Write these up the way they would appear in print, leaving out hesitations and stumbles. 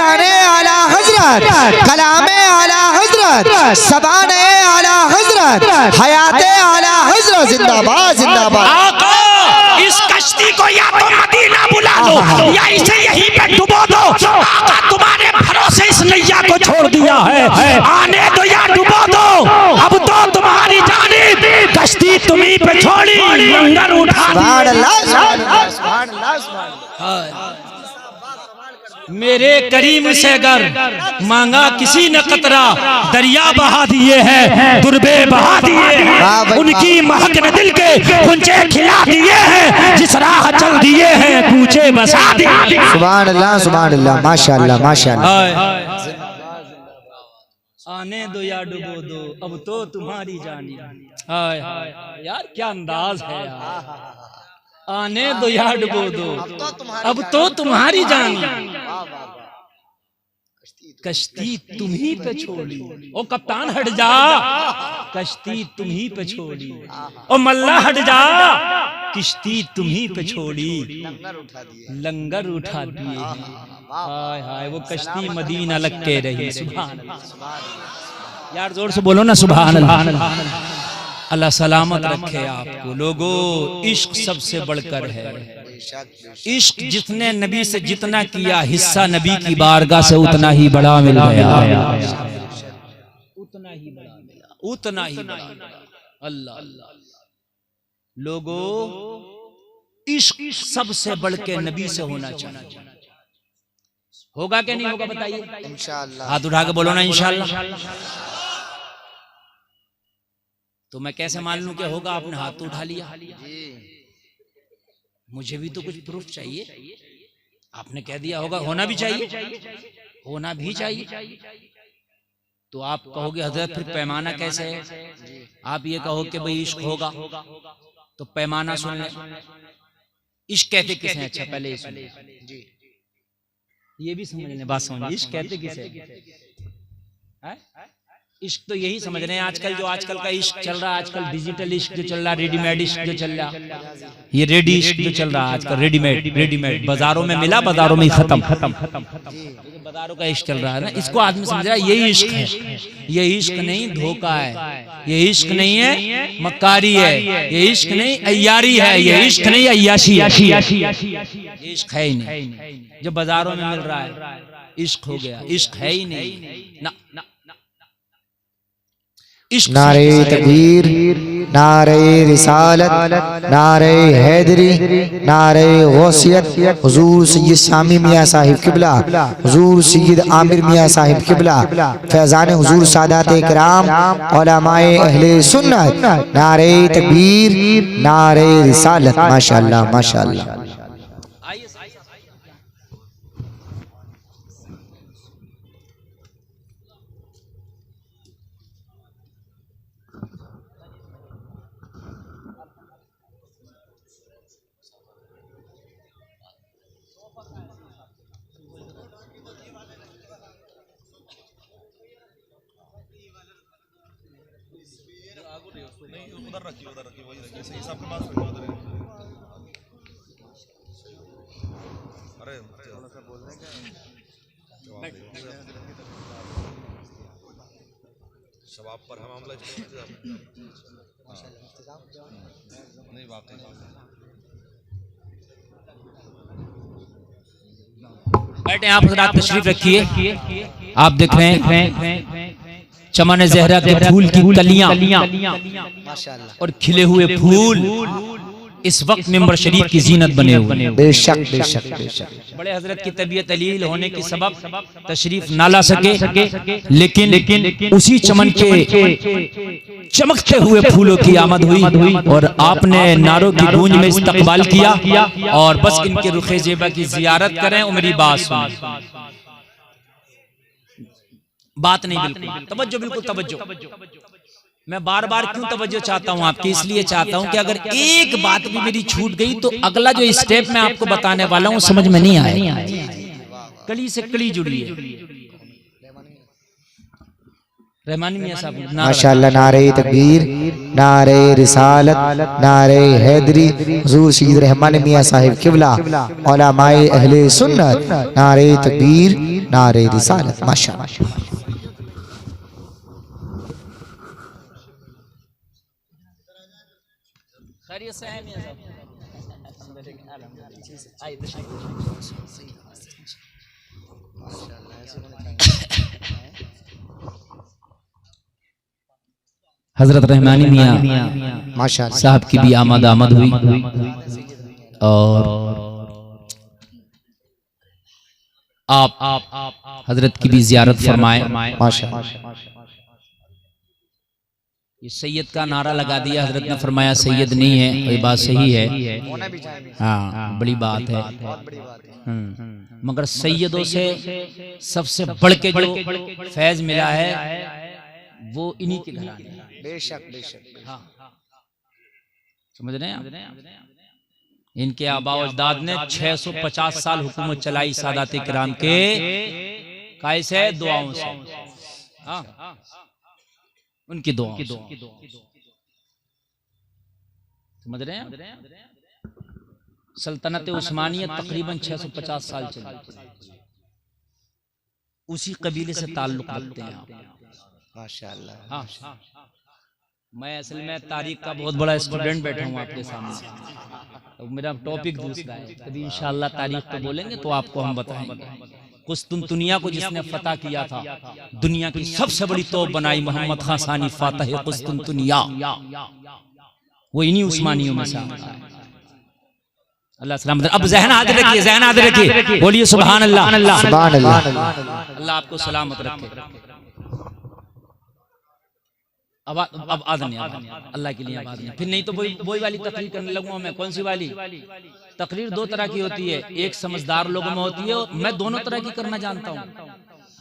शाने आला हजरत, कलामे आला हजरत, ज़बाने आला हजरत, हयाते आला हजरत, जिंदाबाद जिंदाबाद। आका इस कश्ती को या तो मदीना बुला लो या इसे यहीं पे डुबो दो। आका तुम्हारे भरोसे इस नैया को छोड़ दिया है, आने दो या डुबो दो। अब तो तुम्हारी जानिब कश्ती तुम्हीं पे छोड़ी, लंगर उठा सुभान अल्लाह, सुभान अल्लाह, सुभान अल्लाह, सुभान अल्लाह। मेरे करीम से अगर मांगा किसी ने कतरा, दरिया बहा दिए हैं, दुर्बे बहा दिए हैं, उनकी महक में दिल के कुंचे खिला दिए हैं, जिस राह चल दिए हैं कूचे बसा दिए। सुभान अल्लाह, सुभान अल्लाह, माशाअल्लाह माशाअल्लाह। आने दो या डुबो दो, अब तो तुम्हारी जानी। हाय यार क्या अंदाज है यार। आने दो या डुबो दो, अब तो तुम्हारी जानी। कश्ती तुम्ही पे छोड़ी, ओ कप्तान हट जा, कश्ती तुम्ही पे छोड़ी। ओ मल्ला हट जा, किश्ती तुम्ही पे छोड़ी, लंगर उठा दिए। हाय हाय वो कश्ती मदीना लग के रही। सुभान अल्लाह यार, जोर से बोलो ना सुभान अल्लाह। अल्लाह सलामत रखे आपको। लोगों, इश्क सबसे बढ़कर है। इश्क जितने नबी से जितना किया हिस्सा नबी की बारगाह से उतना ही बड़ा मिल गया, उतना ही बड़ा मिला, उतना ही बड़ा मिला। अल्लाह लोगों, इश्क सबसे बढ़ के नबी से होना चाहिए। होगा क्या नहीं होगा बताइए? इंशाअल्लाह। हाथ उठा के बोलो ना इंशाअल्लाह। तो मैं कैसे मान लूं कि होगा? आपने हाथ तो उठा लिया, मुझे भी तो कुछ प्रूफ चाहिए। आपने कह दिया होगा, होना भी चाहिए, होना भी चाहिए। तो आप कहोगे हजरत फिर पैमाना कैसे है? आप ये कहो कि भाई इश्क होगा तो पैमाना सुन ले। इश्क कहते किसे हैं? अच्छा पहले ये सुन, ये भी समझ लें, बात समझ। इश्क कहते किसे है? इश्क तो यही समझ रहे हैं आजकल, जो आजकल का इश्क चल रहा है, आजकल डिजिटल इश्क जो चल रहा है, रेडीमेड इश्क जो चल रहा है, ये रेडी इश्क जो चल रहा है आजकल, रेडीमेड बाजारों में मिला, बाजारों में खत्म। बाजारों का इश्क चल रहा है ना, इसको आदमी समझ रहा है यही इश्क है। ये इश्क नहीं धोखा है, ये इश्क नहीं है मक्कारी है, ये इश्क नहीं अय्यारी है, ये इश्क नहीं अय्याशी, ये इश्क है ही नहीं। जो बाजारों में मिल रहा है इश्क हो गया, इश्क है ही नहीं ना। नारे तकबीर, नारे रिसालत, नारे हैदरी, नारे गौसियत, हुजूर सैयद शामी मियाँ साहिब किबला, हुजूर सैयद आमिर मियाँ साहिब किबला, फैजान हुजूर सादात इकराम, उलमाए अहले सुन्नत। नारे तकबीर, नारे रिसालत। माशाअल्लाह माशाअल्लाह। शबाब पर हम मामला नहीं वाकई। बैठे आप हज़रात, तशरीफ रखिए। आप देख रहे हैं चमन ज़हरा के फूल की कलियां और खिले हुए फूल इस वक्त मिंबर शरीफ की जीनत बने हुए। बेशक बेशक बेशक। बड़े हजरत की तबीयत अलील होने के सबब तशरीफ ना ला सके, लेकिन उसी चमन के चमकते हुए फूलों की आमद हुई और आपने नारों की गूंज में इस्तकबाल किया। और बस इनके रुखे जेबा की जियारत करें और मेरी बात सुनें। बात नहीं, बिल्कुल तवज्जो, बिल्कुल तवज्जो। मैं बार बार क्यों तवज्जो चाहता हूँ आपकी? इसलिए चाहता हूँ कि अगर एक बात भी मेरी छूट गई तो अगला जो स्टेप मैं आपको बताने वाला हूँ समझ में नहीं आएगा। कली से कली जुड़ी है। रहमानी मियां साहब, माशाअल्लाह। नारे तकबीर, नारे रिसालत, नारे हैदरी, हुजूर सैयद रहमान मियां साहिब किबला, उलमाए अहले सुन्नत, नारे तकबीर, नारे रिसालत। माशाअल्लाह। हजरत रहमानी मियां माशाअल्लाह साहब की भी आमद हुई और आप हजरत की भी जियारत फरमाए। माशाअल्लाह। ये सैयद का नारा लगा दिया, हजरत ने फरमाया सैयद नहीं है, ये बात सही है, हाँ बड़ी बात है। मगर सैयदों से सबसे बढ़ के जो फैज मिला है वो इन्हीं के घराने है। बेशक बेशक। हाँ समझ रहे हैं आप? इनके आबा अजदाद ने 650 साल हुकूमत चलाई सादात किराम के कैसे दुआओं से, हाँ उनकी दुआओं से। समझ रहे हैं? सल्तनत उस्मानियत तकरीबन 650 साल चली, उसी कबीले से ताल्लुक रखते हैं आप। माशाअल्लाह। हाँ मैं असल में तारीख का बहुत बड़ा स्टूडेंट बैठा हूँ आपके सामने, तो मेरा टॉपिक दूसरा है। कभी इंशाअल्लाह तारीख पे बोलेंगे तो आपको हम बताएंगे। कुस्तुनतुनिया को जिसने फतह किया था, दुनिया की सबसे बड़ी तोप बनाई, मोहम्मद खान सानी फातह कुस्तुनतुनिया, वो इन्हीं उस्मानियों में से आता है। अल्लाह सलामत। अब ज़हन हाजिर रखिए, ज़हन हाजिर रखिए, बोलिए सुभान अल्लाह। सुभान अल्लाह। अल्लाह आपको सलामत रखे। अब आदन अल्लाह के लिए आबाद नहीं, फिर नहीं तो वही वाली तकरीर करने लगूंगा मैं। कौन सी वाली तकरीर? दो तरह की होती है, एक समझदार लोगों में होती है और मैं दोनों तरह की करना जानता हूँ।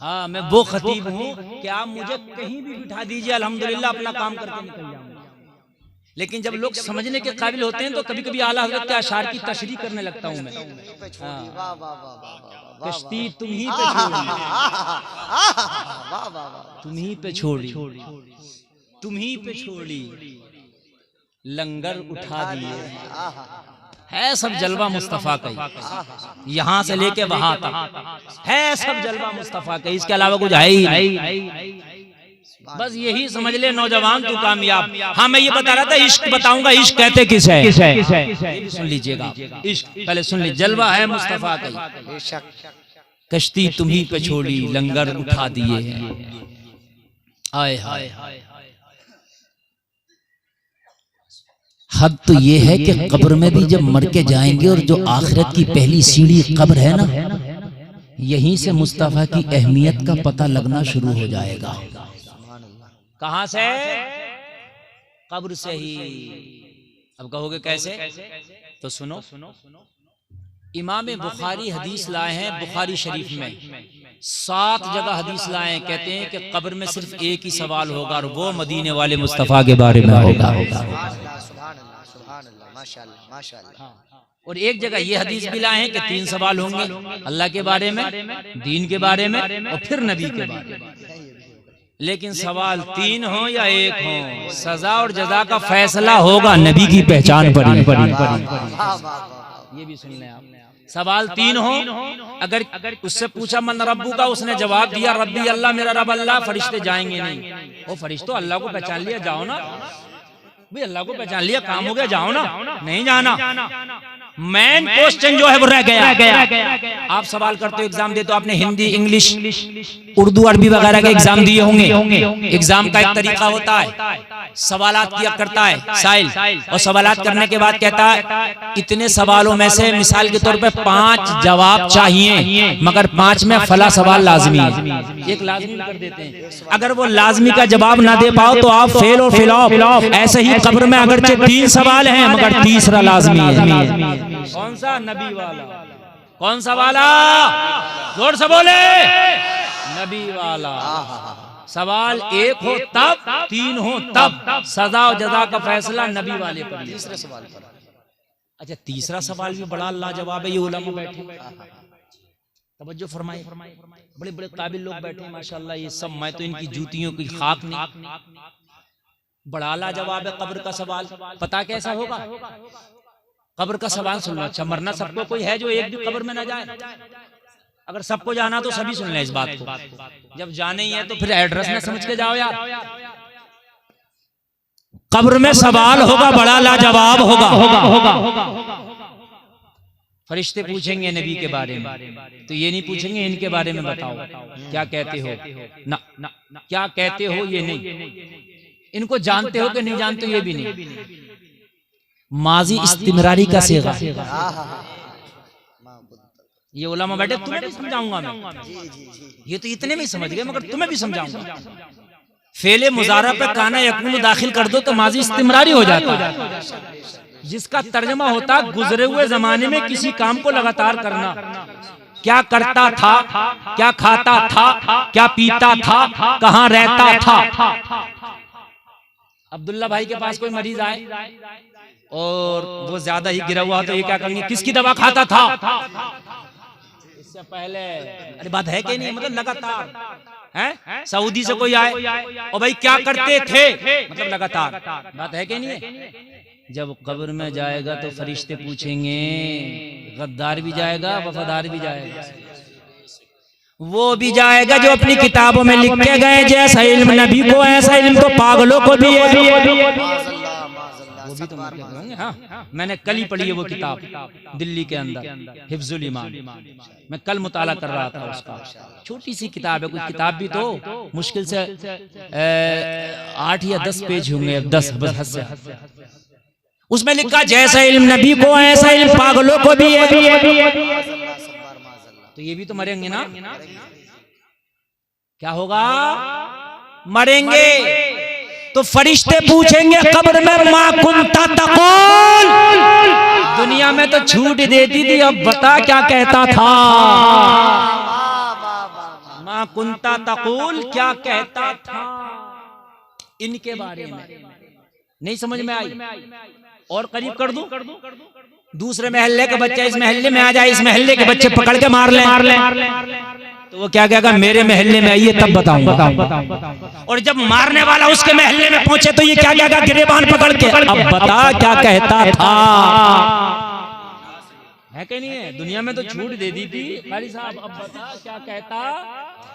हाँ मैं वो खतीब हूँ कि आप मुझे कहीं भी बिठा दीजिए, अल्हम्दुलिल्लाह अपना काम करके निकल जाऊंगा। लेकिन जब लोग समझने के काबिल होते हैं तो कभी कभी आला हज़रत के अशार की तशरीह करने लगता हूँ मैं। कश्ती तुम ही पे छोड़ी, तुम ही पे छोड़ी, तुम ही पे छोड़ी, लंगर उठा दिए। है सब जलवा मुस्तफा का ही, यहाँ से लेके वहां तक है सब जलवा मुस्तफा का, इसके अलावा कुछ है ही नहीं। बस यही समझ ले नौजवान तू कामयाब। हाँ मैं ये बता रहा था, इश्क बताऊंगा, इश्क कहते किस है, ये भी सुन लीजिएगा। इश्क पहले सुन लीजिए, जलवा है मुस्तफा का ही। कश्ती तुम्ही पे छोड़ी, लंगर उठा दिए हैं। आए हाय, हद तो ये है कि कब्र में भी जब मर के जाएंगे और जो आखिरत की पहली सीढ़ी कब्र है ना, यहीं से मुस्तफा की अहमियत का पता लगना शुरू हो जाएगा। कहां से? कब्र से ही। अब कहोगे कैसे? तो सुनो, इमाम बुखारी हदीस लाए हैं, बुखारी शरीफ में 7 जगह हदीस लाए हैं। कहते हैं कि कब्र में सिर्फ एक ही सवाल होगा और वो मदीने वाले मुस्तफा के बारे में होगा। और एक जगह ये हदीस भी लाए हैं कि 3 सवाल होंगे, अल्लाह के बारे में, दीन के बारे में और फिर नबी के बारे में। लेकिन सवाल 3 हो या 1 हो, सजा और जजा का फैसला होगा नबी की पहचान पर। ये भी सुन लें आप। सवाल 3 हो, अगर उससे पूछा मन रब्बू का, उसने जवाब दिया रब्बी अल्लाह, मेरा रब अल्लाह, फरिश्ते जाएंगे नहीं। वो फरिश्तों अल्लाह को पहचान लिया, जाओ ना भाई, अल्लाह को पहचान लिया, काम हो गया, जाओ ना। नहीं जाना, मेन क्वेश्चन जो है वो रह गया। आप सवाल करते हो, एग्जाम देते हो, आपने हिंदी, इंग्लिश, उर्दू, अरबी वगैरह के एग्जाम दिए होंगे। एग्जाम का एक तरीका होता है, सवालात किया करता है साइल, और सवालात करने के बाद कहता है इतने सवालों में से मिसाल के तौर पे 5 जवाब चाहिए, मगर 5 में फला सवाल लाजमी है, एक लाजमी कर देते हैं। अगर वो लाजमी का जवाब ना दे पाओ तो आप फेल और फ्लॉप। ऐसे ही कब्र में अगरचे 3 सवाल हैं मगर तीसरा लाजमी है। कौन सा? नबी वाला। कौन सा वाला? जोर से बोले, नबी वाला। सवाल 1 हो तब, 3 हो तब, सजा और जजा का फैसला नबी वाले पर। तीसरे सवाल पर, अच्छा तीसरा सवाल भी बड़ा लाजवाब है। ये उलमा बैठे, तवज्जो फरमाइए, बड़े बड़े काबिल लोग बैठे माशाल्लाह। ये सब मैं तो इनकी जूतियों की खाक नहीं। बड़ा लाजवाब है कब्र का सवाल। पता कैसा होगा? कब्र का सवाल सुन लो। अच्छा, मरना सबको कोई है जो एक भी कब्र में ना जाए? अगर सबको जाना तो सभी सुन लें इस बात को। जब जाने ही है तो फिर एड्रेस ना समझ के जाओ यार। कब्र में सवाल होगा, बड़ा लाजवाब होगा। फरिश्ते पूछेंगे नबी के बारे में, तो ये नहीं पूछेंगे इनके बारे में बताओ क्या कहते हो ना, क्या कहते हो ये नहीं। इनको जानते हो कि नहीं जानते ये भी नहीं। माजी इस्तिमरारी का सेगा। ये उलमा बैठे, तुम्हें भी समझाऊंगा मैं। ये तो इतने में समझ गए, मगर तुम्हें भी समझाऊंगा। फेले मुजारा पे काना यकून दाखिल कर दो तो माजी इस्तिमरारी हो जाता है, जिसका तर्जमा होता गुजरे हुए जमाने में किसी काम को लगातार करना। क्या करता था, क्या खाता था, क्या पीता था, कहाँ रहता था। अब्दुल्ला भाई के पास कोई मरीज आए और वो ज्यादा ही गिरा हुआ तो ये क्या कहेंगे, किसकी दवा खाता था? इससे पहले अरे बात है कि नहीं, मतलब लगातार है। सऊदी से कोई आए और भाई क्या करते थे, मतलब लगातार। बात है कि नहीं है? जब कब्र में जाएगा तो फरिश्ते पूछेंगे, गद्दार भी जाएगा, वफादार भी जाएगा। वो भी जाएगा जो अपनी किताबों में लिख के गए, जैसा इल्म नबी को ऐसा इल्म तो पागलों को भी है। वो भी तो कहेंगे। हाँ, मैंने कल ही पढ़ी है वो किताब दिल्ली के अंदर, हिफ्जुल ईमान। मैं कल मुताला कर रहा था उसका। छोटी सी किताब है, कुछ किताब भी तो मुश्किल से 8 या 10 पेज होंगे, 10 बस। उसमें लिखा जैसा इल्म नबी को ऐसा इल्म पागलों को भी है। तो ये भी तो मरेंगे ना। क्या होगा? मरेंगे तो फरिश्ते पूछेंगे कब्र में, मा कुंता तक़ूल, दुनिया में तो छूट देती थी, अब बता क्या कहता था। मा कुंता तक़ूल, क्या कहता था इनके बारे में। नहीं समझ में आई? और करीब कर दूं, दूसरे महल्ले के बच्चे इस महल्ले में आ जाए, इस महल्ले के बच्चे पकड़ के मार ले, तो वो क्या कहेगा, मेरे महल्ले में आइए तब बताऊंगा। और जब मारने वाला उसके महल्ले में पहुंचे तो ये क्या कहेगा, गिरेबान पकड़ के, अब बता क्या कहता था। है कि नहीं है? दुनिया में तो छूट दे दी थी कारी साहब, अब बता क्या कहता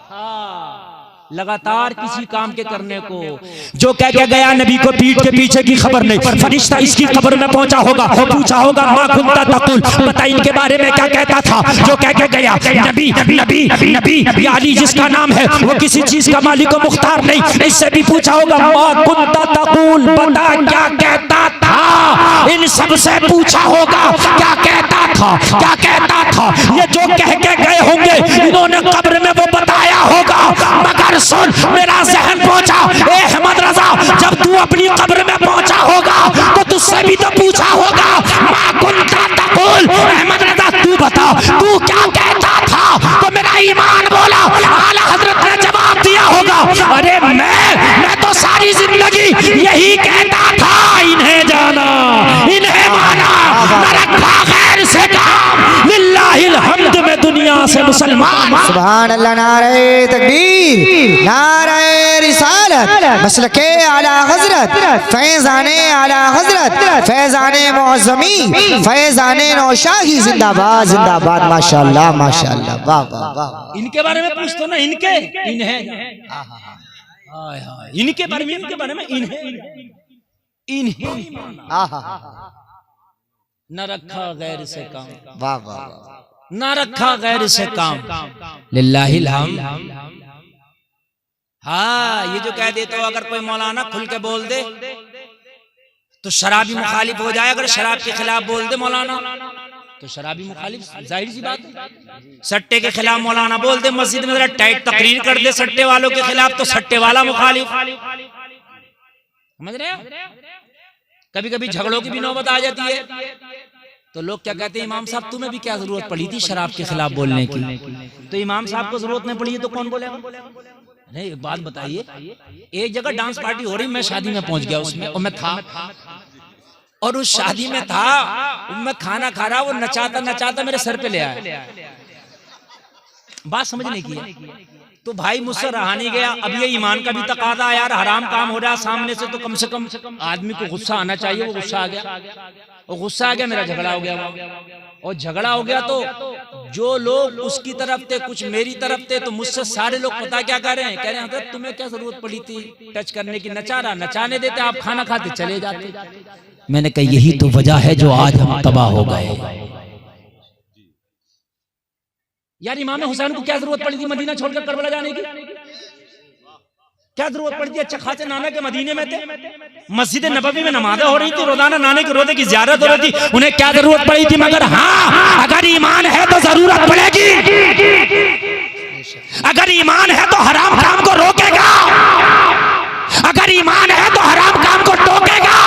था। लगातार किसी काम के करने को। जो कह के गया नबी को पीठ के पीछे की खबर नहीं, फरिश्ता इसकी खबर में पहुंचा होगा, पूछा होगा मा कुंता तक़ूल, बता इनके बारे में क्या कहता था। जो कह के गया नबी नबी नबी अली जिसका नाम है वो किसी चीज का मालिक व मुख्तार नहीं, इससे भी पूछा होगा मा कुंता तक़ूल, बता क्या कहता था। इन सब से पूछा होगा क्या कहता था, क्या कहता था। ये जो कह के गए होंगे इन्होंने कब्र में वो बताया होगा। मगर सुन, मेरा जहन पहुंचा, ए अहमद रजा, जब तू अपनी कब्र में पहुंचा होगा तो तुझसे भी तो पूछा होगा मा कुंता तक़ूल। अहमद रजा तू बता, तू क्या कहता था। तो मेरा ईमान बोला, आला हजरत ने जवाब दिया होगा, अरे मैं तो सारी जिंदगी यही कहता था, इन्हें जाना इन्हें माना, न रखा गैर से काम, लिल्लाहिल हम्द में दुनिया से मुसलमान। सुभान अल्लाह, नारे तकबीर, नारे रिसालत, मसलके आला हजरत, फैजाने आला हजरत, फैजाने मौज़मी, फैजाने नौशाही, जिंदाबाद जिंदाबाद, माशाअल्लाह माशाअल्लाह, वाह वाह वाह। इनके बारे में पूछ तो ना, इनके इन्हें, इनके बारे में, इनके बारे में इन्हें न रखा गैर से काम, वाह वाह, न रखा गैर से काम, लिल्लाहिल हम्द। हाँ, ये जो कह देते हो अगर कोई मौलाना खुल के बोल दे तो शराबी मुखालिफ हो जाए, अगर शराब के खिलाफ बोल दे मौलाना तो शराबी मुखालिफ, जाहिर सी बात है। सट्टे के खिलाफ मौलाना बोल दे, मस्जिद में जरा टाइट तकरीर कर दे सट्टे वालों के खिलाफ, तो सट्टे वाला मुखालिफ। समझ रहे हैं? कभी कभी झगड़ों की भी नौबत आ जाती है तो लोग क्या कहते हैं, इमाम साहब तुम्हें भी क्या जरूरत पड़ी थी शराब के खिलाफ बोलने की। तो इमाम साहब को जरूरत नहीं पड़ी है तो कौन बोलेगा। नहीं, एक बात बताइए, एक जगह डांस पार्टी हो रही, मैं शादी में पहुंच गया उसमें, और मैं था, और उस शादी में था, मैं खाना खा रहा, वो नचाता नचाता मेरे सर पे ले आया। बात समझने की है। तो भाई मुझसे रहा नहीं गया। अब ये ईमान का भी तकादा है यार, हराम काम हो रहा है सामने से, तो कम से कम आदमी को गुस्सा आना चाहिए। वो गुस्सा आ गया, और गुस्सा आ गया, मेरा झगड़ा हो गया। और झगड़ा हो गया तो जो लोग उसकी तरफ थे कुछ मेरी तरफ थे, तो मुझसे सारे लोग पता क्या कह रहे हैं, कह रहे हैं हजरत तुम्हें क्या जरूरत पड़ी थी टच करने की, नचाने देते, आप खाना खाते चले जाते। मैंने कहा यही तो वजह है जो आज हम तबाह हो गए। यार इमाम हुसैन को क्या जरूरत पड़ी थी मदीना छोड़कर करबला जाने की? क्या जरूरत पड़ी थी? अच्छा खासे नाना के मदीने में थे, मस्जिद नबवी में नमाज़ें हो रही थी, रोजाना नाने के रोजे की ज़ियारत हो रही थी, उन्हें क्या जरूरत पड़ी थी? मगर हाँ, अगर ईमान है तो जरूरत पड़ेगी। अगर ईमान है तो हराम काम को रोकेगा, अगर ईमान है तो हराम काम को टोकेगा।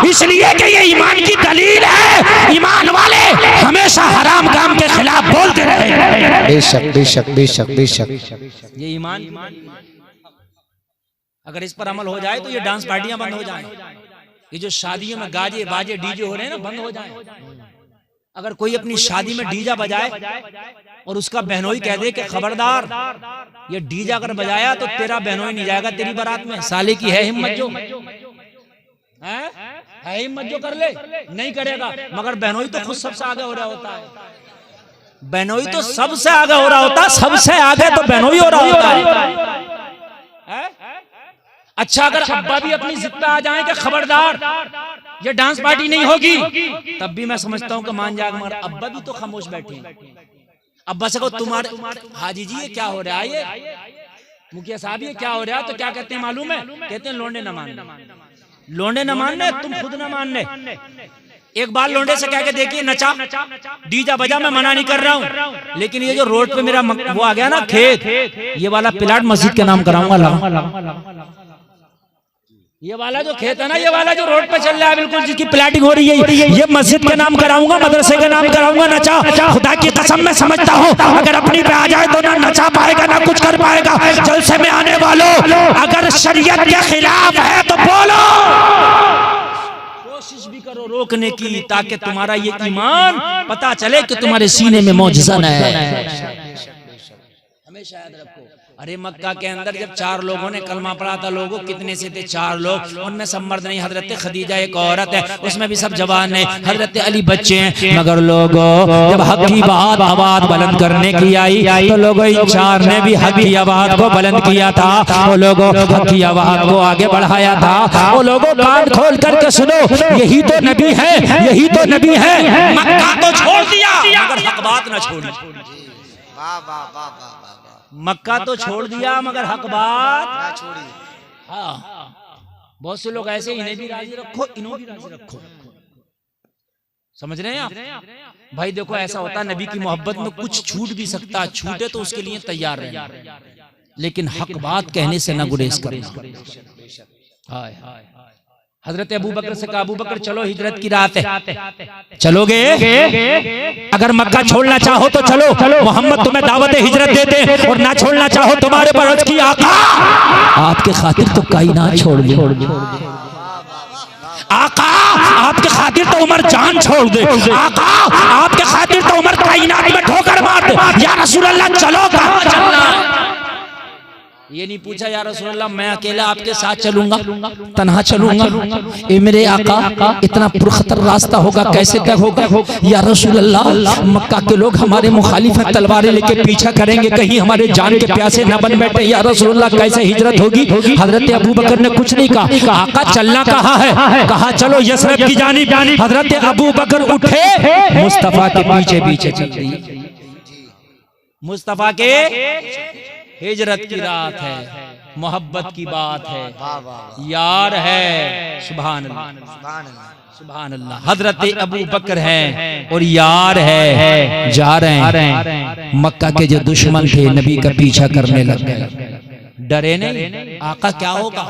इसलिए कि ये ईमान की दलील है, ईमान वाले हमेशा हराम काम के खिलाफ बोलते रहे। बेशक बेशक बेशक बेशक। ये ईमान, अगर इस पर अमल हो जाए तो ये डांस पार्टियां बंद हो जाएं, ये जो शादियों में गाजे बाजे डीजे हो रहे हैं ना, बंद हो जाएं। अगर कोई अपनी शादी में डीजा बजाए और उसका बहनोई कह दे कि खबरदार ये डीजा अगर बजाया तो तेरा बहनोई नहीं जाएगा तेरी बारात में, साले की है हिम्मत जो है हिम्मत जो कर ले, नहीं करेगा। मगर बहनोई तो खुद सबसे आगे हो रहा होता है, बहनोई तो सबसे आगे हो रहा होता है, सबसे आगे तो बहनोई हो रहा होता है। अच्छा अगर अब्बा भी अपनी जिद पे आ जाए कि खबरदार ये डांस पार्टी नहीं होगी, तब भी मैं समझता हूँ कि मान जाएगा। मगर अब्बा भी तो खामोश बैठे हैं। अब्बा से कहो तुम्हारे हाजी जी ये क्या हो रहा है, ये मुखिया साहब ये क्या हो रहा है, तो क्या कहते हैं मालूम है? कहते हैं लोंडे न मानने, लोंडे न मानने, तुम खुद न मानने। एक बार लोंडे से कह के देखिए नचा डीजा बजा, मैं मना नहीं कर रहा हूँ, लेकिन ये जो रोड पे मेरा वो आ गया ना खेत, ये वाला प्लाट मस्जिद के नाम कराऊंगा। ये वाला जो खेत है ना, ये वाला जो रोड पे चल रहा है बिल्कुल, जिसकी प्लाटिंग हो रही है, ये मस्जिद के नाम कराऊंगा, मदरसे के नाम कराऊंगा। नचा खुदा की कसम मैं समझता हूँ अगर अपनी पे आ जाए तो ना नचा पाएगा ना कुछ कर पाएगा। जलसे में आने वालों, अगर शरीयत के खिलाफ है तो बोलो, कोशिश भी करो रोकने की, ताकि तुम्हारा ये ईमान पता चले कि तुम्हारे सीने में मौजज़ा है। हमेशा याद रखो। अरे मक्का के अंदर जब 4 लोगों ने कलमा पढ़ा था, लोगों कितने से थे? 4 लोग, उनमें सब मर्द नहीं, हजरत खदीजा एक औरत है, उसमें भी सब जवान है, हजरत अली बच्चे हैं। मगर लोगों जब हक की बात आवाज बुलंद करने की आई तो लोगों इन 4 ने भी हक की आवाज को बुलंद किया था, वो लोगों हक की आवाज को आगे बढ़ाया था। वो लोगों कान खोल करके सुनो, यही तो नबी है, यही तो नबी है। मक्का तो छोड़ दिया मगर हक बात ना छोड़ी। वाह वाह वाह वाह। मक्का तो छोड़ दिया मगर हक बात ना छोड़ी। हाँ, बहुत से लोग ऐसे, इन्हें भी राजी रखो, इन्हों भी राजी रखो। समझ रहे हैं आप? भाई देखो ऐसा होता है, नबी की मोहब्बत में कुछ छूट भी सकता है, छूटे तो उसके लिए तैयार रहे, लेकिन हक बात कहने से न गुरेज करना। हाय हजरत अबू बकर से कहा, अबू बकर चलो हिजरत की रात है, चलोगे? अगर मक्का छोड़ना चाहो तो चलो, मोहम्मद तुम्हें दावत हिजरत देते हैं, और ना छोड़ना चाहो तुम्हारे पर अर्ज की आका आपके खातिर तो कायनात छोड़ दे, आका आपके खातिर तो उमर जान छोड़ दे, आका आपके खातिर तो उमर कायनात में ठोकर मार दे। या रसूल अल्लाह चलो, कहां चलना? ये नहीं पूछा या रसूल अल्लाह मैं अकेला आपके साथ चलूंगा, तन्हा चलूंगा? ए मेरे आका इतना पुरखतर रास्ता होगा, कैसे तय होगा? या रसूल अल्लाह मक्का के लोग हमारे मुखालिफ हैं, तलवारें लेके पीछा करेंगे, कहीं हमारे जान के प्यासे न बन बैठे। या रसूल अल्लाह कैसे हिजरत होगी? हजरत अबू बकर ने कुछ नहीं कहा, आका चलना कहाँ है? कहा चलो यसरब की जानिब। हजरत अबू बकर उठे, मुस्तफा के पीछे पीछे चल रही, मुस्तफा के हिजरत की रात है, मोहब्बत की बात है, यार है। सुभान अल्लाह, सुभान अल्लाह। हजरत अबू बकर है और यार है, जा रहे हैं। मक्का के जो दुश्मन थे नबी का पीछा करने लग गए, डरे नहीं, आका क्या होगा।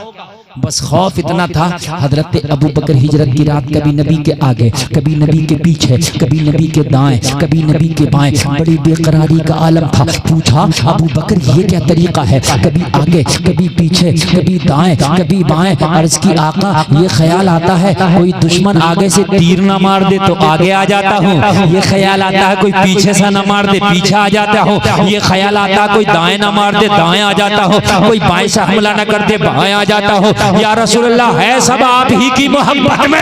बस खौफ इतना था। हजरत अबू बकर हिजरत की रात कभी नबी के आगे, कभी नबी के पीछे, कभी नबी के दाएं, कभी नबी के बाएं, बड़ी बेकरारी का आलम था। पूछा अबू बकर ये क्या तरीका है, कभी आगे कभी पीछे, कभी दाएं कभी बाएं। अर्ज की आका ये ख्याल आता है कोई दुश्मन आगे से तीर ना मार दे तो आगे आ जाता हूँ, ये ख्याल आता है कोई पीछे से ना मार दे पीछे आ जाता हूँ, ये ख्याल आता है कोई दाएं ना मार दे दाएं आ जाता हूँ, कोई बाएं से हमला ना कर दे बाएं आ जाता हूँ। या रसूलल्लाह है सब आप ही की मोहब्बत में।